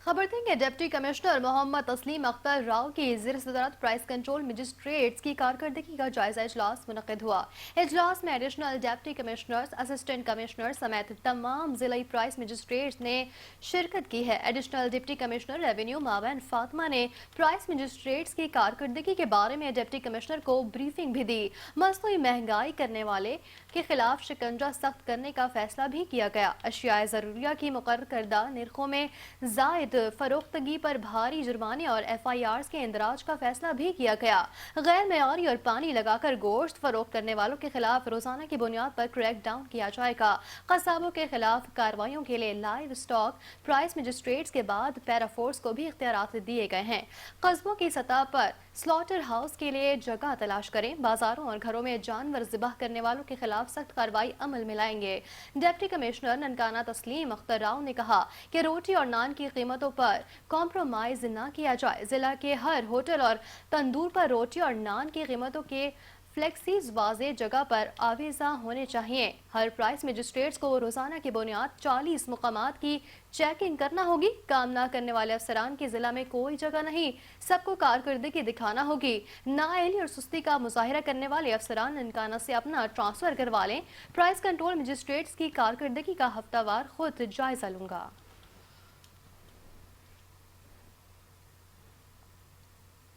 खबर देंगे deputy commissioner Mohammad तस्लीम अख्तर राव की ज़ेर सदारत प्राइस कंट्रोल मजिस्ट्रेट्स की कारकर्दगी का जायजा इजलास मुनक्किद हुआ। इजलास में additional deputy commissioners, assistant commissioner समेत तमाम जिला प्राइस मजिस्ट्रेट्स ने शिरकत की है। एडिशनल डिप्टी कमिश्नर रेवेन्यू मावन फातिमा ने प्राइस मजिस्ट्रेट्स की कारकर्दगी के बारे में डिप्टी कमिश्नर को ब्रीफिंग भी दी। मसनूई महंगाई करने वाले के खिलाफ शिकंजा सख्त करने का फैसला भी किया गया। अशियाए ज़रूरिया की मुकर्रर करदा निर्खों में जायद फरोख्तगी पर भारी जुर्माने और FIRs के इंदराज का फैसला भी किया गया। गैर मेयारी और पानी लगाकर गोश्त फरोख्त करने वालों के खिलाफ रोजाना की बुनियाद पर क्रैक डाउन किया जाएगा। कसाबों के खिलाफ कार्रवाइयों के लिए लाइव स्टॉक प्राइस मजिस्ट्रेट्स के बाद पैराफोर्स को भी इख्तियारात दिए गए हैं। कस्बों की सतह पर स्लॉटर हाउस के लिए जगह तलाश करें। बाजारों और घरों में जानवर ज़िबह करने वालों के खिलाफ सख्त कार्रवाई अमल में लाएंगे। डिप्टी कमिश्नर ननकाना तस्लीम अख्तर राव ने कहा कि रोटी और नान की कीमतों पर कॉम्प्रोमाइज न किया जाए। जिला के हर होटल और तंदूर पर रोटी और नान की कीमतों के फ्लेक्सीज वाज़े जगह पर आवेजा होने चाहिए। हर प्राइस मजिस्ट्रेट्स को रोजाना की बुनियाद 40 मुकामात की चेकिंग करना होगी। काम ना करने वाले अफसरान की जिला में कोई जगह नहीं, सबको कारकर्दगी दिखाना होगी। नाअहली और सुस्ती का मुजाहिरा करने वाले अफसरान ननकाना से अपना ट्रांसफर करवा लें। प्राइस कंट्रोल मजिस्ट्रेट्स की कारकर्दगी का हफ्तावार खुद जायजा लूंगा।